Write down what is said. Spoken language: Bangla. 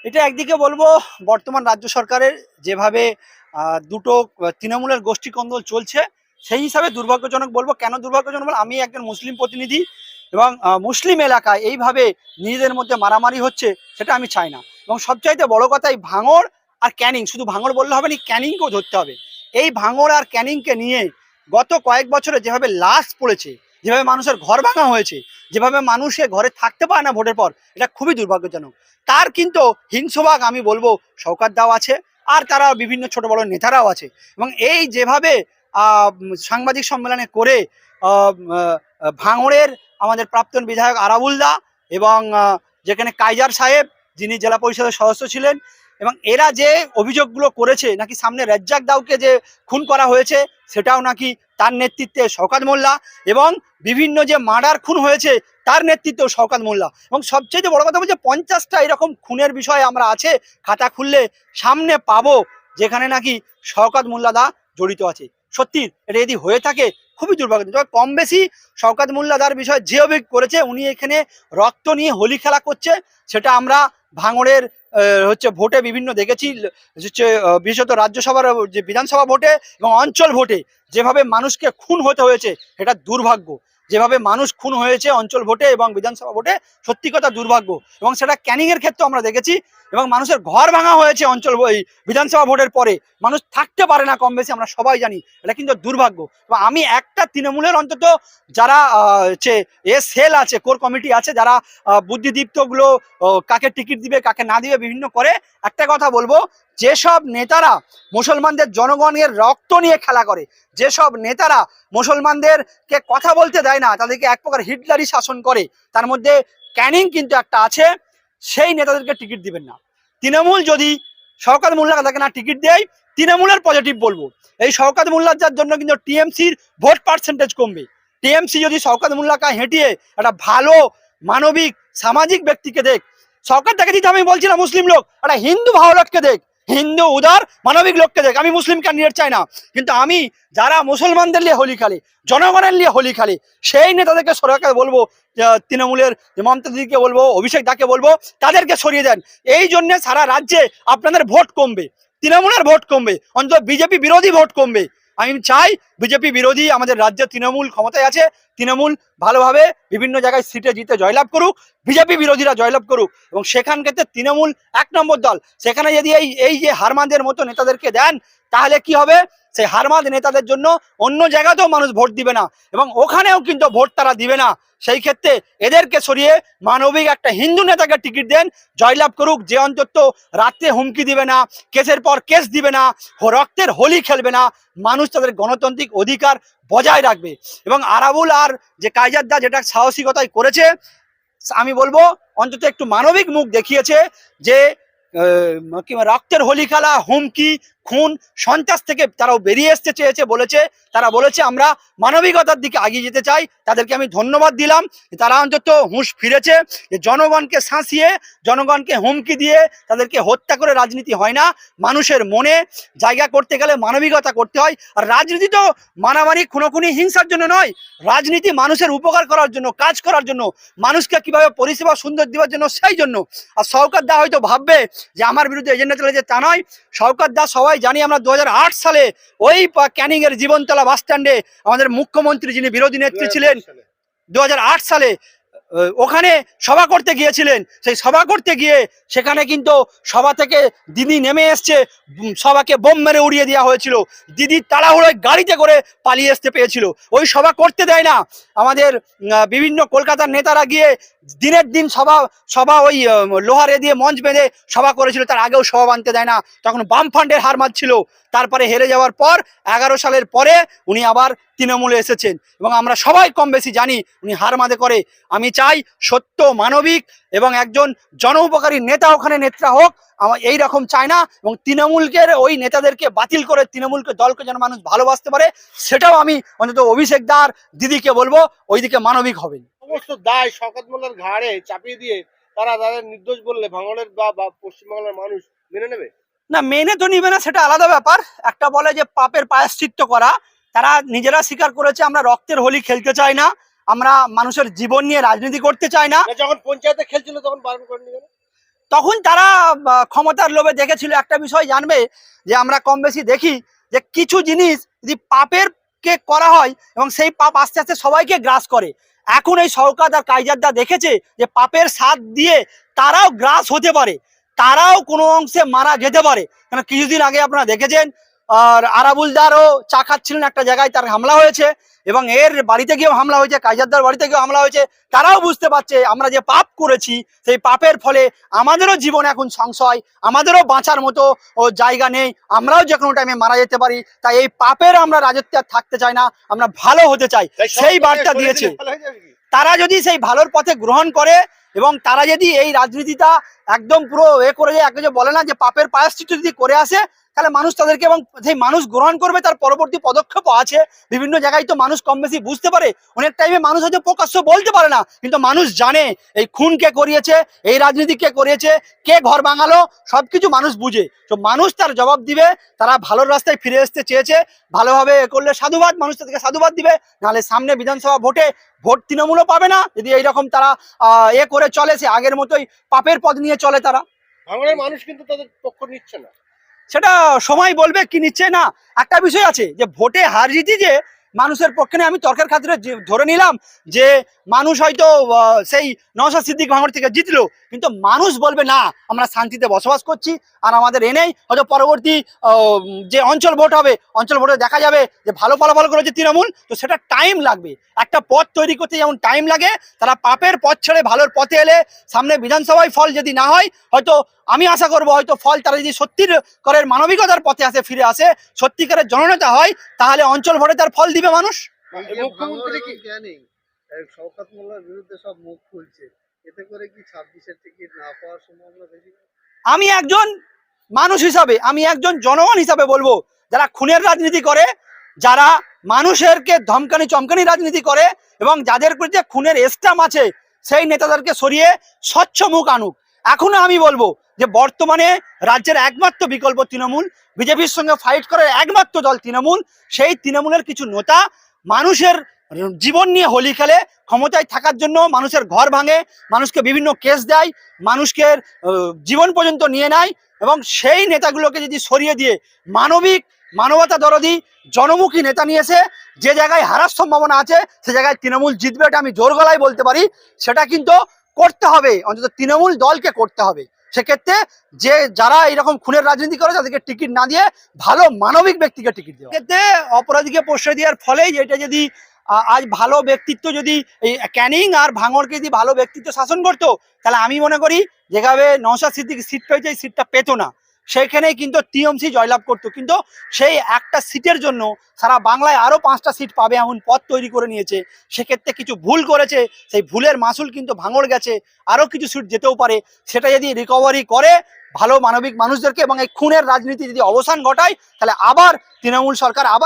এটা একদিকে বলবো বর্তমান রাজ্য সরকারের যেভাবে দুটো তৃণমূলের গোষ্ঠী কন্দল চলছে সেই হিসাবে দুর্ভাগ্যজনক বলবো। কেন দুর্ভাগ্যজনক বলবো, আমি একজন মুসলিম প্রতিনিধি এবং মুসলিম এলাকায় এইভাবে নিজেদের মধ্যে মারামারি হচ্ছে সেটা আমি চাই না। এবং সবচাইতে বড় কথা, এই ভাঙড় আর ক্যানিং, শুধু ভাঙড় বললে হবে না, ক্যানিংকেও ধরতে হবে। এই ভাঙড় আর ক্যানিংকে নিয়ে গত কয়েক বছরে যেভাবে লাশ পড়েছে, যেভাবে মানুষের ঘর ভাঙা হয়েছে, যেভাবে মানুষে ঘরে থাকতে পারে না ভোটের পর, এটা খুবই দুর্ভাগ্যজনক। তার কিন্তু হিংসভাগ আমি বলবো শওকত দাও আছে, আর তারা বিভিন্ন ছোট বড় নেতারাও আছে। এবং এই যেভাবে সাংবাদিক সম্মেলনে করে ভাঙড়ের আমাদের প্রাক্তন বিধায়ক আরাবুল দা এবং যেখানে কাইজার সাহেব যিনি জেলা পরিষদের সদস্য ছিলেন, এবং এরা যে অভিযোগগুলো করেছে নাকি সামনে রেজ্জাক দাউকে যে খুন করা হয়েছে সেটাও নাকি তার নেতৃত্বে শওকত মোল্লা, এবং বিভিন্ন যে মার্ডার খুন হয়েছে তার নেতৃত্বেও শওকত মোল্লা। এবং সবচেয়ে বড় কথা বলছে 50টা এরকম খুনের বিষয় আমরা আছে খাতা খুললে সামনে পাবো যেখানে নাকি শওকত মোল্লা দা জড়িত আছে। সত্যি এটা যদি হয়ে থাকে খুবই দুর্ভাগ্য। তবে কম বেশি শওকত মোল্লা দার বিষয়ে যে অভিযোগ করেছে, উনি এখানে রক্ত নিয়ে হোলি খেলা করছে, সেটা আমরা ভাঙড়ের ভোটে বিভিন্ন দেখেছি। বিশেষত রাজ্যসভার যে বিধানসভা ভোটে এবং অঞ্চল ভোটে যেভাবে মানুষকে খুন হতে হয়েছে এটা দুর্ভাগ্য। যেভাবে মানুষ খুন হয়েছে অঞ্চল ভোটে এবং বিধানসভা ভোটে, সত্যি কথা দুর্ভাগ্য। এবং সেটা ক্যানিংয়ের ক্ষেত্রে আমরা দেখেছি, এবং মানুষের ঘর ভাঙা হয়েছে অঞ্চল বিধানসভা ভোটের পরে, মানুষ থাকতে পারে না কম বেশি, আমরা সবাই জানি। এটা কিন্তু দুর্ভাগ্য। এবং আমি একটা তৃণমূলের অন্তত যারা সেল আছে, কোর কমিটি আছে, যারা বুদ্ধিদীপ্তগুলো কাকে টিকিট দিবে কাকে না দিবে বিভিন্ন করে, একটা কথা বলবো, যেসব নেতারা মুসলমানদের জনগণের রক্ত নিয়ে খেলা করে, যেসব নেতারা মুসলমানদেরকে কথা বলতে দেয় না, তাদেরকে এক প্রকার হিটলারি শাসন করে, তার মধ্যে ক্যানিং কিন্তু একটা আছে। সেই নেতাদেরকে টিকিট দিবেন না। তৃণমূল যদি শওকত মোল্লাকে তাকে না টিকিট দেয়, তৃণমূলের পজিটিভ বলবো, এই শওকত মোল্লার জন্য কিন্তু টিএমসির ভোট পার্সেন্টেজ কমবে। টিএমসি যদি শওকত মোল্লাকে হেঁটিয়ে একটা ভালো মানবিক সামাজিক ব্যক্তিকে দেখ, শওকত দাকে দিতে আমি বলছি না, মুসলিম লোক একটা হিন্দু ভালো লোককে দেখ, হিন্দু উদার মানবিক লোককে দেখ। আমি মুসলিম ক্যান্ডিডেট চাই না, কিন্তু আমি যারা মুসলমানদের নিয়ে হোলি খেলে, জনগণের নিয়ে হোলি খেলে, সেই নেতাদেরকে সরকারকে বলবো, তৃণমূলের মমতা দিদিকে বলবো, অভিষেক দাকে বলবো, তাদেরকে সরিয়ে দেন। এই জন্যে সারা রাজ্যে আপনাদের ভোট কমবে, তৃণমূলের ভোট কমবে, অন্তত বিজেপি বিরোধী ভোট কমবে। আমি চাই বিজেপি বিরোধী আমাদের রাজ্যে তৃণমূল ক্ষমতায় আছে, তৃণমূল ভালোভাবে বিভিন্ন জায়গায় সিটে জিতে জয়লাভ করুক, বিজেপি বিরোধীরা জয়লাভ করুক, এবং সেখানকার তৃণমূল 1 নম্বর দল। সেখানে যদি এই যে হারমাদের মতো নেতাদেরকে দেন, তাহলে কি হবে, সেই হারমাদ নেতাদের জন্য অন্য জায়গাতেও মানুষ ভোট দিবে না, এবং ওখানেও কিন্তু ভোট তারা দিবে না। সেই ক্ষেত্রে এদেরকে সরিয়ে মানবিক একটা হিন্দু নেতাকে টিকিট দেন, জয়লাভ করুক, যে অন্তত রাতে হুমকি দিবে না, কেসের পর কেস দিবে না, রক্তের হোলি খেলবে না, মানুষ তাদের গণতান্ত্রিক অধিকার বজায় রাখবে। এবং আরাবুল আর যে কাইজার দা যেটা সাহসিকতায় করেছে, আমি বলবো অন্তত একটু মানবিক মুখ দেখিয়েছে, যে রক্তের হোলি খেলা, হুমকি, খুন, সন্ত্রাস থেকে তারাও বেরিয়ে আসতে চেয়েছে, তারা বলেছে আমরা মানবিকতার দিকে এগিয়ে যেতে চাই। তাদেরকে আমি ধন্যবাদ দিলাম, তারা অন্তত হুঁশ ফিরেছে, যে জনগণকে শাসিয়ে, জনগণকে হুমকি দিয়ে, তাদেরকে হত্যা করে রাজনীতি হয় না। মানুষের মনে জায়গা করতে গেলে মানবিকতা করতে হয়। আর রাজনীতি তো মারামারি খুনোখুনি হিংসার জন্য নয়, রাজনীতি মানুষের উপকার করার জন্য, কাজ করার জন্য, মানুষকে কিভাবে পরিষেবা সুন্দর দেওয়ার জন্য, সেই জন্য। আর শওকত দা হয়তো ভাববে যে আমার বিরুদ্ধে এজেন্ডা চলেছে, তা নয়। শওকত দা সবাই জানি আমরা 2008 সালে ওই ক্যানিং এর জীবনতলা বাস স্ট্যান্ডে আমাদের মুখ্যমন্ত্রী যিনি বিরোধী নেত্রী ছিলেন, 2008 সালে ওখানে সভা করতে গিয়েছিলেন। সেই সভা করতে গিয়ে সেখানে কিন্তু সভা থেকে দিদি নেমে এসছে, সভাকে বোম মেরে উড়িয়ে দেওয়া হয়েছিল, দিদি তাড়াহুড়োয় গাড়িতে করে পালিয়ে আসতে পেয়েছিল। ওই সভা করতে দেয় না। আমাদের বিভিন্ন কলকাতার নেতারা গিয়ে দিনের দিন সভা ওই লোহারে দিয়ে মঞ্চ বেঁধে সভা করেছিল, তার আগেও সভা বানতে দেয় না, তখন বাম ফান্ডের হার মারছিল। তারপরে হেরে যাওয়ার পর 11 সালের পরে উনি আবার তৃণমূলে এসেছেন, এবং আমরা সবাই কম বেশি জানি উনি হার মাদে করে। আমি চাই সত্য, মানবিক এবং একজন জন উপকারী নেতা ওখানে নেতা হোক, আমার এই রকম চাই না। এবং তৃণমূলকে ওই নেতাদেরকে বাতিল করে তৃণমূলকে দলকে যেন মানুষ ভালোবাসতে পারে, সেটাও আমি অন্তত অভিষেক দার দিদিকে বলবো, ওইদিকে মানবিক হবেন। সমস্ত দায় শওকত মোল্লার ঘাড়ে চাপিয়ে দিয়ে তারা তাদের নির্দোষ বললে ভাঙড়ের বা পশ্চিমবাংলার মানুষ মেনে নেবে না? মেনে তো নিবে না, সেটা আলাদা ব্যাপার। একটা বলে যে পাপের প্রায়শ্চিত্ত করা, তারা নিজেরা স্বীকার করেছে আমরা রক্তের হোলি খেলতে চাই না, আমরা মানুষের জীবন নিয়ে রাজনীতি করতে চাই না। যখন পঞ্চায়েতে খেলছিল তখন বারণ করেনি? তখন তারা ক্ষমতার লোভে দেখেছিল একটা বিষয় জানবে, যে আমরা কম বেশি দেখি যে কিছু জিনিস যদি পাপের কে করা হয় এবং সেই পাপ আস্তে আস্তে সবাইকে গ্রাস করে। এখন এই শওকত আর কাইজারদা দেখেছে যে পাপের স্বাদ দিয়ে তারাও গ্রাস হতে পারে, তারাও কোনো অংশে মারা যেতে পারে। কারণ কিছুদিন আগে আপনারা দেখেছেন আর আরাবুলদারও চা খাচ্ছিলেন একটা জায়গায়, তার হামলা হয়েছে এবং এর বাড়িতে গিয়েও হামলা হয়েছে, কাইজারদার বাড়িতে গিয়েও হামলা হয়েছে। তারাও বুঝতে পারছে আমরা যে পাপ করেছি সেই পাপের ফলে আমাদেরও জীবন এখন সংশয়, আমাদেরও বাঁচার মতো জায়গা নেই, আমরাও যে কোনো টাইমে মারা যেতে পারি। তাই এই পাপের আমরা রাজত্বে আর থাকতে চাই না, আমরা ভালো হতে চাই, সেই বার্তা দিয়েছে। তারা যদি সেই ভালোর পথে গ্রহণ করে এবং তারা যদি এই রাজনীতিটা একদম পুরো করে যায়, যে বলে না যে পাপের প্রায়শ্চিত্ত যদি করে আসে, তাহলে মানুষ তাদেরকে এবং সেই মানুষ গ্রহণ করবে। তার পরবর্তী পদক্ষেপও আছে, বিভিন্ন জায়গায় তো মানুষ কম বেশি বুঝতে পারে, অনেক টাইমে মানুষ হয়তো প্রকাশ্য বলতে পারে না, কিন্তু মানুষ জানে এই খুন কে করিয়েছে, এই রাজনীতি কে করিয়েছে, কে ঘর ভাঙালো, সবকিছু মানুষ বুঝে। তো মানুষ তার জবাব দিবে। তারা ভালোর রাস্তায় ফিরে আসতে চেয়েছে, ভালোভাবে করলে সাধুবাদ, মানুষ তাদেরকে সাধুবাদ দিবে। নাহলে সামনে বিধানসভা ভোট তৃণমূলও পাবে না, যদি এইরকম তারা করে চলে, সে আগের মতোই পাপের পথ নিয়ে চলে তারা। ভাঙড়ের মানুষ কিন্তু তাদের পক্ষ নিচ্ছে না, সেটা সময় বলবে কি নিচ্ছে না। একটা বিষয় আছে যে ভোটে হার জিতি যে মানুষের পক্ষে নেই। আমি তর্কের খাতিরে ধরে নিলাম যে মানুষ হয়তো সেই নওশাদ সিদ্দিক ভাঙড় থেকে জিতলো, কিন্তু মানুষ বলবে না আমরা শান্তিতে বসবাস করছি আর আমাদের এনেই। হয়তো পরবর্তী যে অঞ্চল ভোট হবে, অঞ্চল ভোটে দেখা যাবে যে ভালো ফলাফল করেছে তৃণমূল, তো সেটা টাইম লাগবে। একটা পথ তৈরি করতে যেমন টাইম লাগে, তারা পাপের পথ ছেড়ে ভালোর পথে এলে সামনে বিধানসভায় ফল যদি না হয়, হয়তো আমি আশা করবো হয়তো ফল তারা যদি সত্যিকারের মানবিকতার পথে আসে, ফিরে আসে, সত্যিকারের জননেতা হয়, তাহলে অঞ্চল ভোটে তার ফল দিবে মানুষ। মুখ্যমন্ত্রী কি জ্ঞানী শওকত মোল্লার বিরুদ্ধে সব মুখ খুলছে, এতে করে কি 26-এর টিকিট না পাওয়ার সম্ভাবনা বেশি? আমি একজন মানুষ হিসাবে, আমি একজন জনগণ হিসাবে বলবো, যারা খুনের রাজনীতি করে, যারা মানুষেরকে ধমকানি চমকানি রাজনীতি করে এবং যাদের বিরুদ্ধে খুনের স্ট্যাম্প আছে, সেই নেতাদেরকে সরিয়ে স্বচ্ছ মুখ আনুক। এখনো আমি বলবো যে বর্তমানে রাজ্যের একমাত্র বিকল্প তৃণমূল, বিজেপির সঙ্গে ফাইট করার একমাত্র দল তৃণমূল। সেই তৃণমূলের কিছু নেতা মানুষের জীবন নিয়ে হোলি খেলে, ক্ষমতায় থাকার জন্য মানুষের ঘর ভাঙে, মানুষকে বিভিন্ন কেস দেয়, মানুষকে জীবন পর্যন্ত নিয়ে নেয়। এবং সেই নেতাগুলোকে যদি সরিয়ে দিয়ে মানবতা দরদি জনমুখী নেতা নিয়ে এসে যে জায়গায় হারার সম্ভাবনা আছে, সে জায়গায় তৃণমূল জিতবে, এটা আমি জোর গলায় বলতে পারি। সেটা কিন্তু করতে হবে, অন্তত তৃণমূল দলকে করতে হবে। সেক্ষেত্রে যারা এরকম খুনের রাজনীতি করে তাদেরকে টিকিট না দিয়ে ভালো মানবিক ব্যক্তিকে টিকিট দেওয়া। এক্ষেত্রে অপরাধীকে প্রশ্রয় দেওয়ার ফলেই এটা যদি আজ ভালো ব্যক্তিত্ব, যদি এই ক্যানিং আর ভাঙড়কে যদি ভালো ব্যক্তিত্ব শাসন করতো, তাহলে আমি মনে করি যেভাবে নওশাদ সিদ্দিক সিট পেয়েছে, এই সিটটা পেত না, সেইখানেই কিন্তু টিএমসি জয়লাভ করতো। কিন্তু সেই একটা সিটের জন্য সারা বাংলায় আরো 5টা সিট পাবে এমন পথ তৈরি করে নিয়েছে। সেক্ষেত্রে কিছু ভুল করেছে, সেই ভুলের মাসুল কিন্তু ভাঙড় গেছে, আরো কিছু সিট যেতেও পারে। সেটা যদি রিকভারি করে ভালো মানবিক মানুষদেরকে এবং এই খুনের রাজনীতি যদি অবসান ঘটায়, তাহলে আবার তৃণমূল সরকার আবার